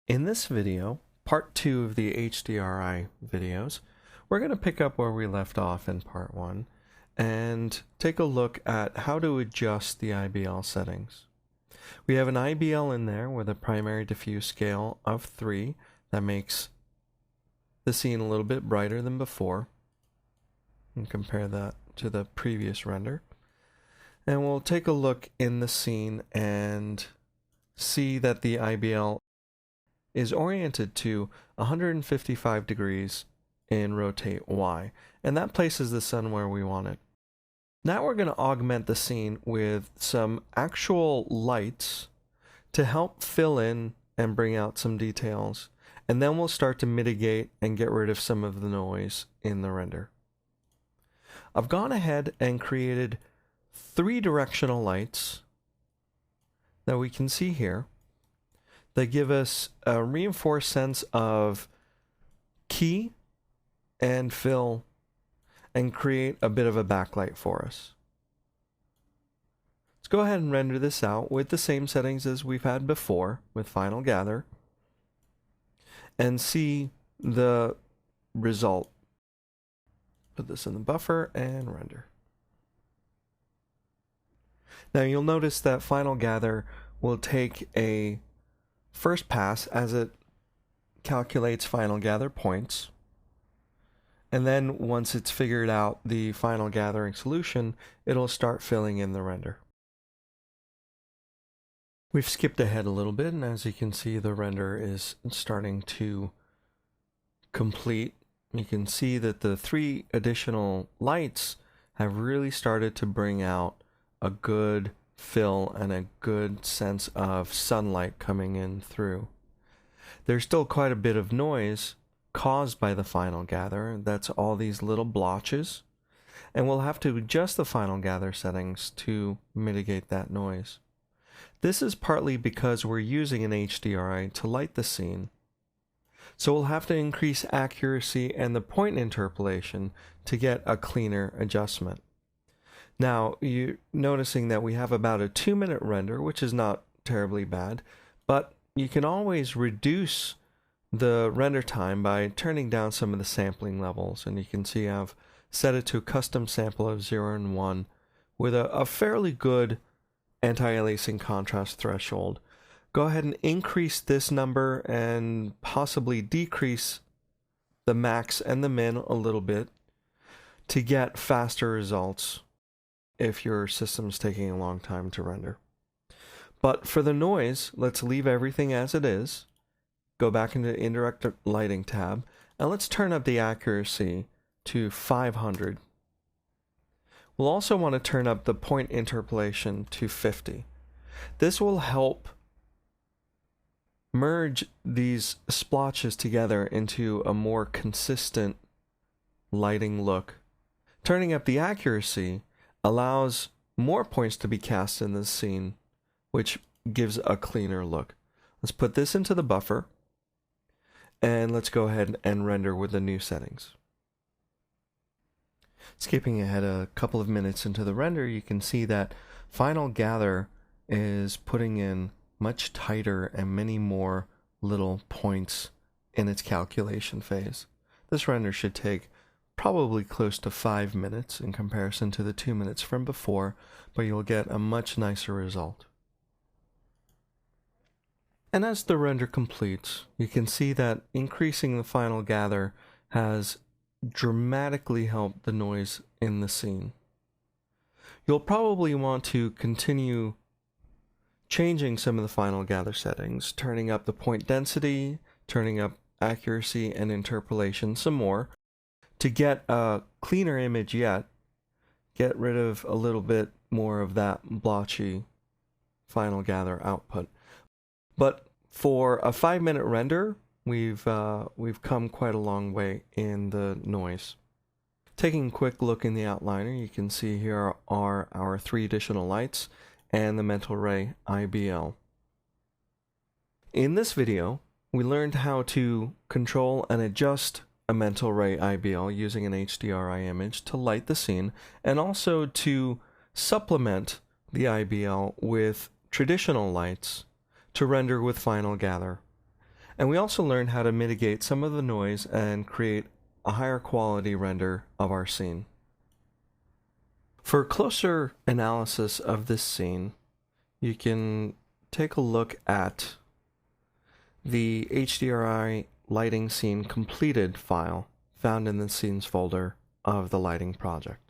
In this video, part 2 of the HDRI videos, we're going to pick up where we left off in part 1 and take a look at how to adjust the IBL settings. We have an IBL in there with a primary diffuse scale of 3 that makes the scene a little bit brighter than before, and compare that to the previous render. And we'll take a look in the scene and see that the IBL is oriented to 155 degrees in rotate Y, and that places the sun where we want it. Now we're going to augment the scene with some actual lights to help fill in and bring out some details, and then we'll start to mitigate and get rid of some of the noise in the render. I've gone ahead and created 3 directional lights that we can see here that give us a reinforced sense of key and fill and create a bit of a backlight for us. Let's go ahead and render this out with the same settings as we've had before with Final Gather and see the result. Put this in the buffer and render. Now you'll notice that Final Gather will take a first pass as it calculates final gather points, and then once it's figured out the final gathering solution, it'll start filling in the render. We've skipped ahead a little bit, and as you can see, the render is starting to complete. You can see that the 3 additional lights have really started to bring out a good fill and a good sense of sunlight coming in through. There's still quite a bit of noise caused by the final gather. That's all these little blotches, and we'll have to adjust the final gather settings to mitigate that noise. This is partly because we're using an HDRI to light the scene, so we'll have to increase accuracy and the point interpolation to get a cleaner adjustment. Now, you're noticing that we have about a 2-minute render, which is not terribly bad, but you can always reduce the render time by turning down some of the sampling levels. And you can see I've set it to a custom sample of 0 and 1 with a fairly good anti-aliasing contrast threshold. Go ahead and increase this number and possibly decrease the max and the min a little bit to get faster results if your system's taking a long time to render. But for the noise, let's leave everything as it is, go back into the indirect lighting tab, and let's turn up the accuracy to 500. We'll also want to turn up the point interpolation to 50. This will help merge these splotches together into a more consistent lighting look. Turning up the accuracy allows more points to be cast in the scene, which gives a cleaner look. Let's put this into the buffer, and let's go ahead and render with the new settings. Skipping ahead a couple of minutes into the render, you can see that Final Gather is putting in much tighter and many more little points in its calculation phase. This render should take probably close to 5 minutes in comparison to the 2 minutes from before, but you'll get a much nicer result. And as the render completes, you can see that increasing the final gather has dramatically helped the noise in the scene. You'll probably want to continue changing some of the final gather settings, turning up the point density, turning up accuracy and interpolation some more, to get a cleaner image yet, get rid of a little bit more of that blotchy final gather output. But for a 5-minute render, we've come quite a long way in the noise. Taking a quick look in the outliner, you can see here are our 3 additional lights and the mental ray IBL. In this video, we learned how to control and adjust a mental ray IBL using an HDRI image to light the scene, and also to supplement the IBL with traditional lights to render with Final Gather. And we also learned how to mitigate some of the noise and create a higher quality render of our scene. For closer analysis of this scene, you can take a look at the HDRI lighting scene completed file found in the scenes folder of the lighting project.